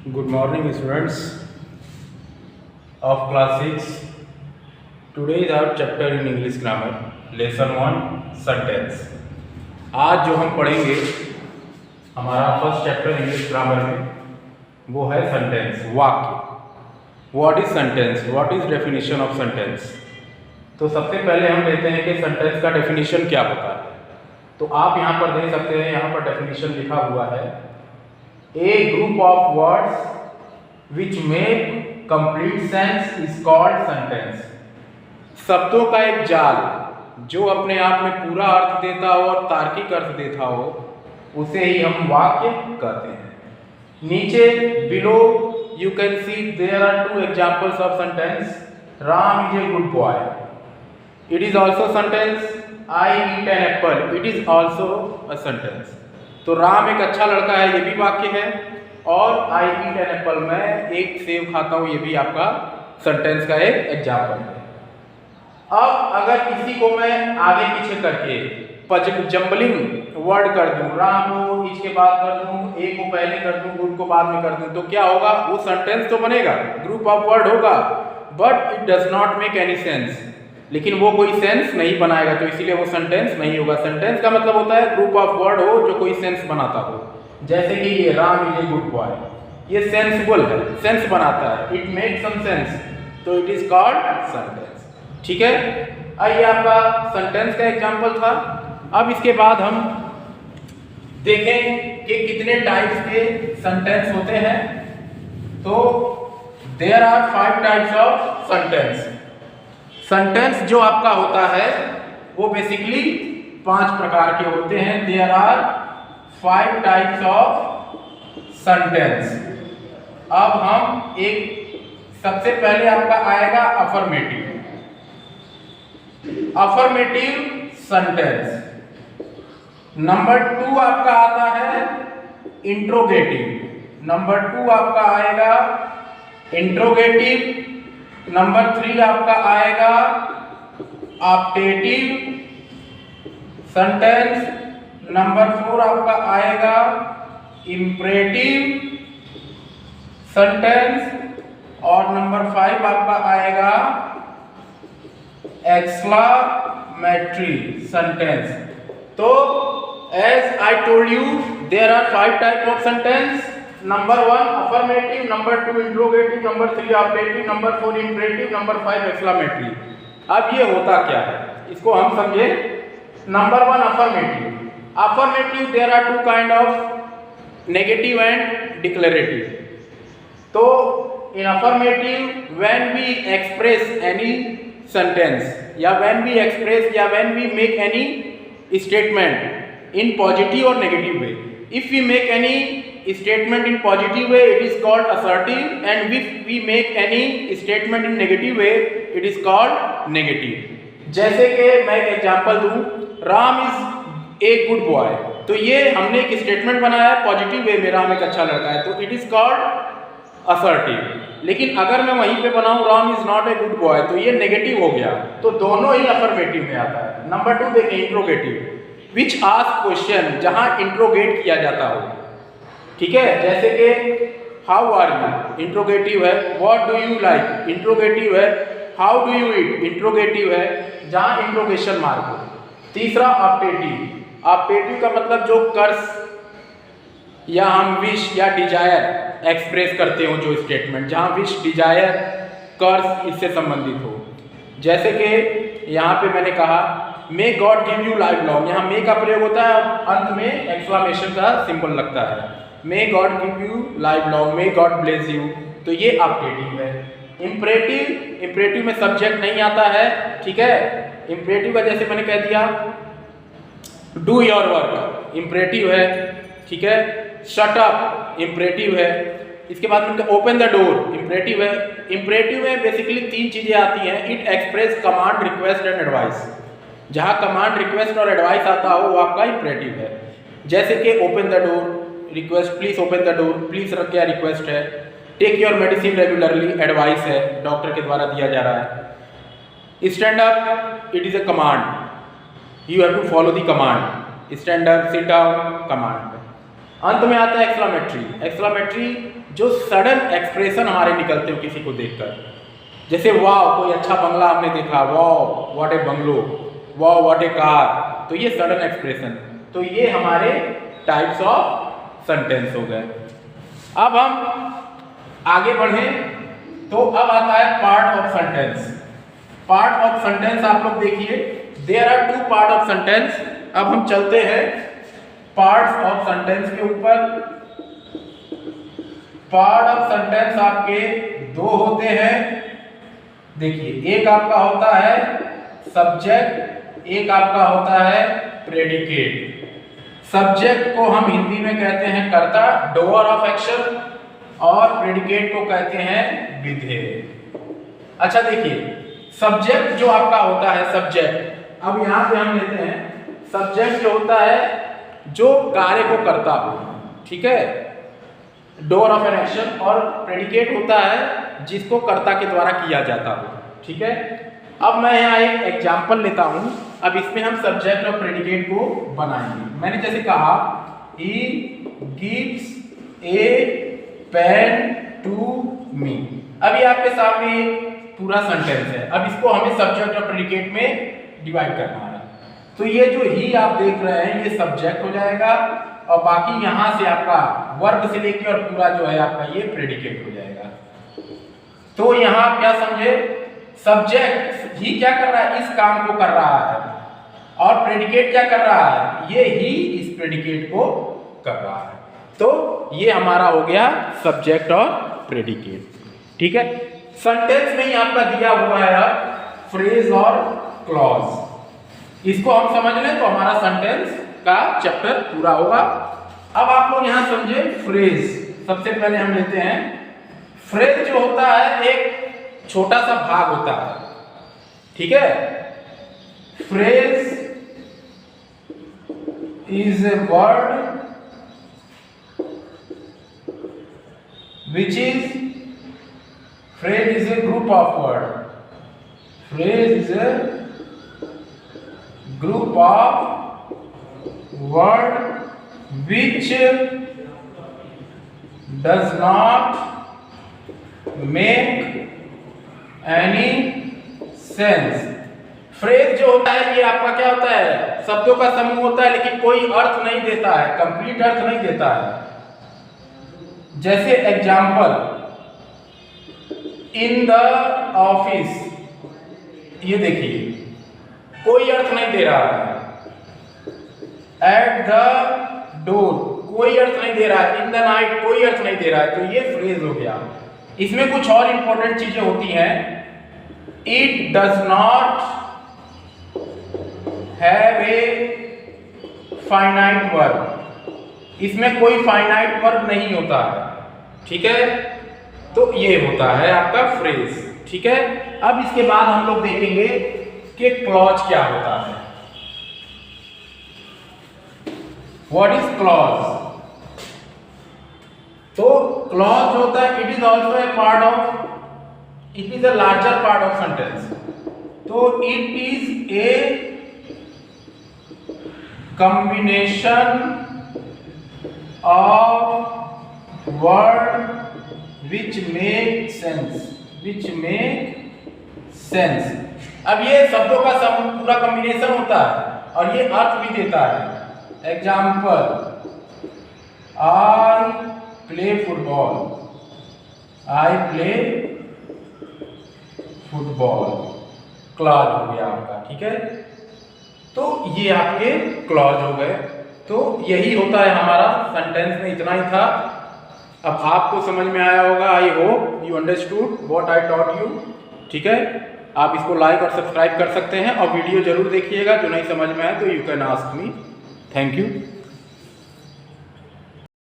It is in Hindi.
Good morning, students of class 6. Today is our chapter in English grammar, lesson 1 sentence. आज जो हम पढ़ेंगे हमारा फर्स्ट चैप्टर इंग्लिश ग्रामर में वो है सेंटेंस, वाक्य। What is sentence, what is definition of sentence. तो सबसे पहले हम लेते हैं कि सेंटेंस का डेफिनेशन क्या होता है। तो आप यहाँ पर देख सकते हैं, यहाँ पर डेफिनेशन लिखा हुआ है, A group of words which make complete sense is called sentence. शब्दों का एक जाल जो अपने आप में पूरा अर्थ देता हो और तार्किक अर्थ देता हो उसे ही हम वाक्य कहते हैं। नीचे below you can see there are two examples of sentence. Ram is a good boy. It is also sentence. I eat an apple. It is also a sentence. तो राम एक अच्छा लड़का है, ये भी वाक्य है, और आई ईट एन एप्पल, मैं एक सेब खाता हूँ, ये भी आपका सेंटेंस का एक एग्जाम्पल है। अब अगर इसी को मैं आगे पीछे करके जम्बलिंग वर्ड कर दूं, राम को इज के बाद कर दूं, ए को पहले कर दूं, गुड को बाद में कर दूं, तो क्या होगा? वो सेंटेंस तो बनेगा, ग्रुप ऑफ वर्ड होगा, but it does not make any sense. लेकिन वो कोई सेंस नहीं बनाएगा, तो इसीलिए वो सेंटेंस नहीं होगा। सेंटेंस का मतलब होता है ग्रुप ऑफ वर्ड हो जो कोई सेंस बनाता हो। जैसे कि ये Ram is a good boy, ये सेंसिबल है, सेंस बनाता है, इट मेक सम सेंस, तो इट इज कॉल्ड सेंटेंस। ठीक है, ये आपका सेंटेंस का एग्जांपल था। अब इसके बाद हम देखें कि कितने टाइप्स के सेंटेंस होते हैं। तो there are 5 types of sentence. Sentence जो आपका होता है वो बेसिकली 5 प्रकार के होते हैं। There are 5 types of sentence. अब हम सबसे पहले आपका आएगा अफर्मेटिव सेंटेंस। नंबर 2 आपका आता है इंट्रोगेटिव। नंबर 2 आपका आएगा इंट्रोगेटिव। नंबर 3 आपका आएगा ऑप्टेटिव सेंटेंस। नंबर 4 आपका आएगा इंपरेटिव सेंटेंस। और नंबर 5 आपका आएगा एक्सक्लामेटरी सेंटेंस। तो as I told you there are 5 type of sentence. Number 1 affirmative, number 2 interrogative, number 3 optative, number 4 imperative, number 5 exclamatory. अब ये होता क्या है, इसको हम समझे। Number 1 affirmative there are 2 kind of negative and declarative. तो in affirmative when we express any sentence या व्हेन वी एक्सप्रेस या when we make any statement in positive और negative way. If we make any statement in positive way it is called assertive, and if we make any statement in negative way it is called negative. जैसे कि मैं एक एग्जांपल दूं, Ram is a good boy, तो ये हमने एक स्टेटमेंट बनाया है पॉजिटिव वे में, राम एक अच्छा लड़का है, तो इट इज कॉल्ड असर्टिव। लेकिन अगर मैं वहीं पे बनाऊं Ram is not a good boy, तो ये नेगेटिव हो गया, तो दोनों ही अफर्मेटिव में आता है। नंबर 2 देखिए इंट्रोगेटिव, विच आस्क क्वेश्चन, जहां इंट्रोगेट किया जाता हो। ठीक है, जैसे कि हाउ आर यू, इंट्रोगेटिव है। What do you like, interrogative है। How do you eat, interrogative है, जहां इंट्रोगेशन मार्क हो। तीसरा ऑप्टेटिव का मतलब जो कर्स या हम विश या डिजायर एक्सप्रेस करते हो, जो स्टेटमेंट जहां विश, डिजायर, कर्स इससे संबंधित हो। जैसे कि यहाँ पे मैंने कहा may God give you life long, यहाँ मे का प्रयोग होता है, अंत में एक्सक्लेमेशन का सिंबल लगता है, may God give you life long, may God bless you, तो ये ऑप्टेटिव है। इंपरेटिव में सब्जेक्ट नहीं आता है। ठीक है, इंपरेटिव का जैसे मैंने कह दिया डू योर वर्क, इंपरेटिव है। ठीक है, शट अप, इंपरेटिव है। इसके बाद में ओपन द डोर, इंपरेटिव है। इंपरेटिव में बेसिकली 3 चीजें आती हैं। It express command, request and advice. जहां कमांड, रिक्वेस्ट और एडवाइस आता हो वो आपका इंपरेटिव है। जैसे कि open the door, request please open the door, please क्या रिक्वेस्ट है। Take your medicine regularly, advice है, डॉक्टर के द्वारा दिया जा रहा है। Stand up, it is a command, you have to follow the command. Stand up, sit down, command. अंत में आता है एक्सक्लामेटरी। एक्सक्लामेटरी जो सडन एक्सप्रेशन हमारे निकलते हो किसी को देखकर, जैसे वाह कोई अच्छा बंगला हमने देखा, वाह व्हाट ए बंगलो, वाह व्हाट ए कार, तो ये सडन एक्सप्रेशन। तो ये हमारे टाइप्स ऑफ सेंटेंस हो गए। अब हम आगे बढ़ें तो अब आता है part of sentence. Part of sentence आप लोग देखिए, there are two part of sentence. अब हम चलते हैं पार्ट्स ऑफ सेंटेंस के ऊपर। पार्ट ऑफ सेंटेंस आपके दो होते हैं। देखिए, एक आपका होता है सब्जेक्ट, एक आपका होता है प्रेडिकेट। सब्जेक्ट को हम हिंदी में कहते हैं कर्ता, डोअर ऑफ एक्शन, और प्रेडिकेट को कहते हैं विधेय। अच्छा देखिए, सब्जेक्ट जो आपका होता है सब्जेक्ट, अब यहां पे हम लेते हैं सब्जेक्ट जो होता है जो कार्य को करता हो, ठीक है, डोअर ऑफ एन एक्शन, और प्रेडिकेट होता है जिसको कर्ता के द्वारा किया जाता हो, ठीक है। अब मैं यहाँ एक एग्जाम्पल लेता हूँ। अब इसमें हम सब्जेक्ट और प्रेडिकेट को बनाएंगे। मैंने जैसे कहा, he gives a pen to me. अभी आपके सामने पूरा सेंटेंस है। अब इसको हमें सब्जेक्ट और प्रेडिकेट में डिवाइड करना है। तो ये जो ही आप देख रहे हैं ये सब्जेक्ट हो जाएगा, और बाकी यहां से आपका वर्ब से लेके और पूरा जो है आपका ये प्रेडिकेट हो जाएगा। तो यहां आप क्या समझे, सब्जेक्ट ही क्या कर रहा है, इस काम को कर रहा है, और प्रेडिकेट क्या कर रहा है, ये ही इस प्रेडिकेट को कर रहा है। तो ये हमारा हो गया सब्जेक्ट और प्रेडिकेट, ठीक है। सेंटेंस में ही आपका दिया हुआ है फ्रेज और क्लॉज। इसको हम समझ लें तो हमारा सेंटेंस का चैप्टर पूरा होगा। अब आप लोग यहां समझे फ्रेज। सबसे पहले हम लेते हैं फ्रेज। जो होता है एक छोटा सा भाग होता है, ठीक है। Phrase is a word which is, phrase is a group of word. Phrase is a group of word which does not make any sense. Phrase जो होता है ये आपका क्या होता है, शब्दों का समूह होता है, लेकिन कोई अर्थ नहीं देता है, कंप्लीट अर्थ नहीं देता है। जैसे एग्जाम्पल, इन द ऑफिस, ये देखिए कोई अर्थ नहीं दे रहा है। एट द डोर, कोई अर्थ नहीं दे रहा है। इन द नाइट, कोई अर्थ नहीं दे रहा है। तो ये फ्रेज हो गया। इसमें कुछ और इंपॉर्टेंट चीजें होती हैं। It does not have a finite verb, इसमें कोई फाइनाइट वर्ब नहीं होता है, ठीक है। तो ये होता है आपका फ्रेज, ठीक है। अब इसके बाद हम लोग देखेंगे कि क्लॉज क्या होता है। What is clause? तो क्लॉज होता है, it is also a part of, it is a larger part of sentence. तो it is a combination of word which make sense, which make sense। अब ये शब्दों का पूरा कॉम्बिनेशन होता है और ये अर्थ भी देता है। Example, I play football, I play football, clause हो गया आपका, ठीक है। तो ये आपके क्लॉज हो गए। तो यही होता है हमारा सेंटेंस में, इतना ही था। अब आपको समझ में आया होगा। I hope you understood what I taught you, ठीक है। आप इसको लाइक और सब्सक्राइब कर सकते हैं और वीडियो जरूर देखिएगा। जो नहीं समझ में आए तो you can ask me. Thank you.